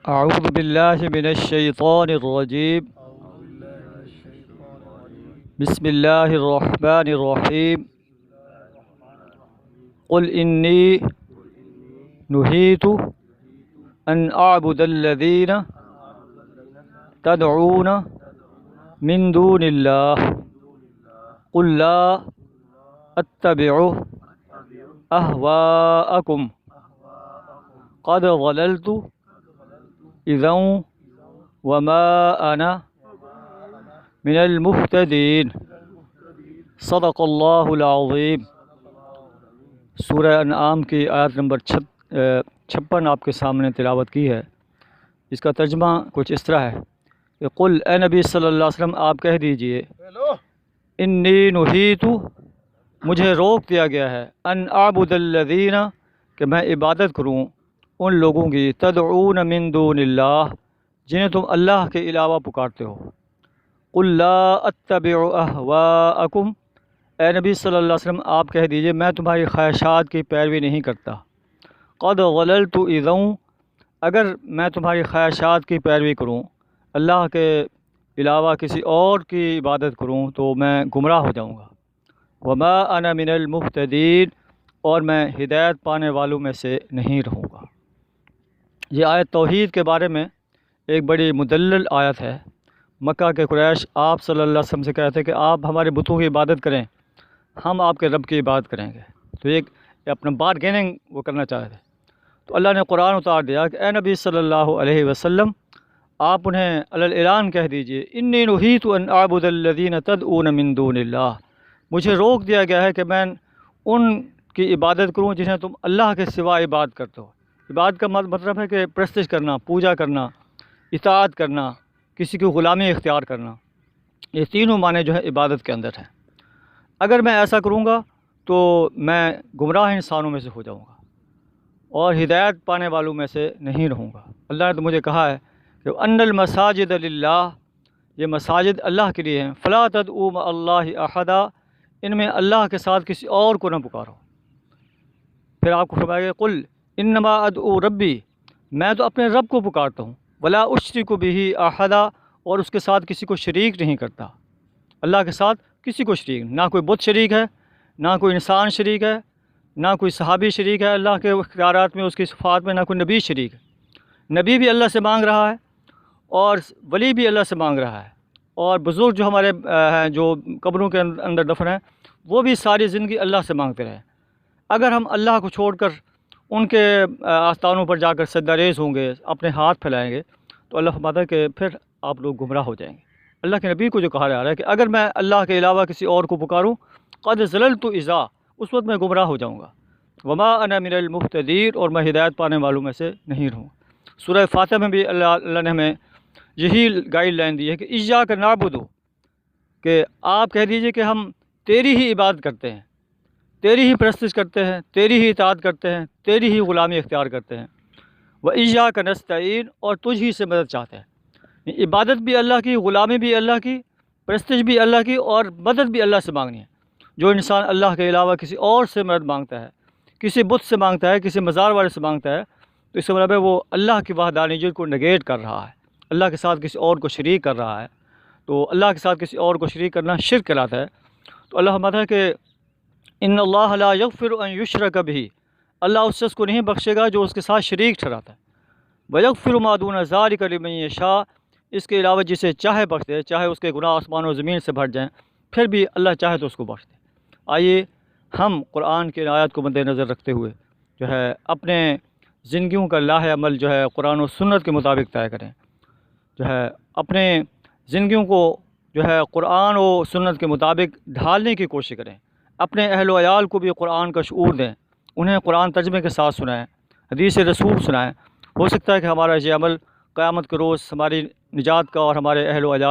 اعوذ باللہ من الشیطان الرجیم بسم اللہ الرحمن الرحیم قل انی نہیت ان اعبد الذین تدعون من دون اللہ قل لا اتبع اہواءکم قد ضللت اذا وما انا من المہتدین صدق اللہ العظیم۔ سورہ انعام کی آیت نمبر 56 آپ کے سامنے تلاوت کی ہے۔ اس کا ترجمہ کچھ اس طرح ہے کہ قل اے نبی صلی اللہ علیہ وسلم آپ کہہ دیجئے انی نہیت مجھے روک دیا گیا ہے ان اعبد الذین کہ میں عبادت کروں ان لوگوں کی تدعون من دون اللہ جنہیں تم اللہ کے علاوہ پکارتے ہو۔ قل لا اتبع اہواءکم اے نبی صلی اللہ علیہ وسلم آپ کہہ دیجئے میں تمہاری خواہشات کی پیروی نہیں کرتا۔ قد ضللت اذا اگر میں تمہاری خواہشات کی پیروی کروں اللہ کے علاوہ کسی اور کی عبادت کروں تو میں گمراہ ہو جاؤں گا۔ وما انا من المہتدین اور میں ہدایت پانے والوں میں سے نہیں رہوں گا۔ یہ آیت توحید کے بارے میں ایک بڑی مدلل آیت ہے۔ مکہ کے قریش آپ صلی اللہ علیہ وسلم سے کہتے کہ آپ ہمارے بتوں کی عبادت کریں ہم آپ کے رب کی عبادت کریں گے، تو ایک اپنا بارگیننگ وہ کرنا چاہتے تھے۔ تو اللہ نے قرآن اتار دیا کہ اے نبی صلی اللہ علیہ وسلم آپ انہیں علی الاعلان کہہ دیجئے انی نہیت ان اعبد الذین تدعون من دون اللہ مجھے روک دیا گیا ہے کہ میں ان کی عبادت کروں جنہیں تم اللہ کے سوا عبادت کرتے ہو۔ عبادت کا مطلب ہے کہ پرستش کرنا، پوجا کرنا، اطاعت کرنا، کسی کی غلامی اختیار کرنا، یہ تینوں معنی جو ہے عبادت کے اندر ہیں۔ اگر میں ایسا کروں گا تو میں گمراہ انسانوں میں سے ہو جاؤں گا اور ہدایت پانے والوں میں سے نہیں رہوں گا۔ اللہ نے تو مجھے کہا ہے کہ ان المساجد للہ یہ مساجد اللہ کے لیے ہیں، فلا تدعوا مع اللہ احدا ان میں اللہ کے ساتھ کسی اور کو نہ پکارو۔ پھر آپ کو فرمایا کہ قل انما ادعو ربی میں تو اپنے رب کو پکارتا ہوں، ولا اشرک بہ احدا اور اس کے ساتھ کسی کو شریک نہیں کرتا۔ اللہ کے ساتھ کسی کو شریک، نہ کوئی بت شریک ہے، نہ کوئی انسان شریک ہے، نہ کوئی صحابی شریک ہے اللہ کے اختیارات میں، اس کی صفات میں، نہ کوئی نبی شریک ہے۔ نبی بھی اللہ سے مانگ رہا ہے اور ولی بھی اللہ سے مانگ رہا ہے، اور بزرگ جو ہمارے ہیں جو قبروں کے اندر دفن ہیں وہ بھی ساری زندگی اللہ سے مانگتے رہے۔ اگر ہم اللہ کو چھوڑ کر ان کے آستانوں پر جا کر سجدہ ریز ہوں گے، اپنے ہاتھ پھیلائیں گے تو اللہ فرماتا ہے کہ پھر آپ لوگ گمراہ ہو جائیں گے۔ اللہ کے نبی کو جو کہا جا رہا ہے کہ اگر میں اللہ کے علاوہ کسی اور کو پکاروں قد ضللت اذا اس وقت میں گمراہ ہو جاؤں گا۔ وما انا من المہتدین اور میں ہدایت پانے والوں میں سے نہیں رہوں۔ سورہ فاتحہ میں بھی اللہ نے ہمیں یہی گائیڈ لائن دی ہے کہ ایاک نعبد کہ آپ کہہ دیجئے کہ ہم تیری ہی عبادت کرتے ہیں، تیری ہی پرستش کرتے ہیں، تیری ہی اطاعت کرتے ہیں، تیری ہی غلامی اختیار کرتے ہیں۔ وَإِيَّاكَ نَسْتَعِينُ اور تجھ ہی سے مدد چاہتے ہیں۔ عبادت بھی اللہ کی، غلامی بھی اللہ کی، پرستش بھی اللہ کی اور مدد بھی اللہ سے مانگنی ہے۔ جو انسان اللہ کے علاوہ کسی اور سے مدد مانگتا ہے، کسی بت سے مانگتا ہے، کسی مزار والے سے مانگتا ہے تو اس کا مطلب ہے وہ اللہ کی وحدانیت کو نگیٹ کر رہا ہے، اللہ کے ساتھ کسی اور کو شریک کر رہا ہے۔ تو اللہ کے ساتھ کسی اور کو شریک کرنا شرک کہلاتا ہے۔ تو اللہ فرماتا ہے کہ ان اللہ لا یغفر ان یشرک بہ اللہ اس شخص کو نہیں بخشے گا جو اس کے ساتھ شریک ٹھہراتا ہے۔ وَيَغْفِرُ مَا دُونَ ذَلِكَ لِمَن يَشَاءُ اس کے علاوہ جسے چاہے بخش دے، چاہے اس کے گناہ آسمان و زمین سے بھر جائیں پھر بھی اللہ چاہے تو اس کو بخش دے۔ آئیے ہم قرآن کی آیات کو مد نظر رکھتے ہوئے جو ہے اپنے زندگیوں کا لاہ عمل جو ہے قرآن و سنت کے مطابق طے کریں، جو ہے اپنے زندگیوں کو جو ہے قرآن و سنت کے مطابق ڈھالنے کی کوشش کریں، اپنے اہل و عیال کو بھی قرآن کا شعور دیں، انہیں قرآن ترجمے کے ساتھ سنائیں، حدیث رسول سنائیں۔ ہو سکتا ہے کہ ہمارا یہ عمل قیامت کے روز ہماری نجات کا اور ہمارے اہل و عیال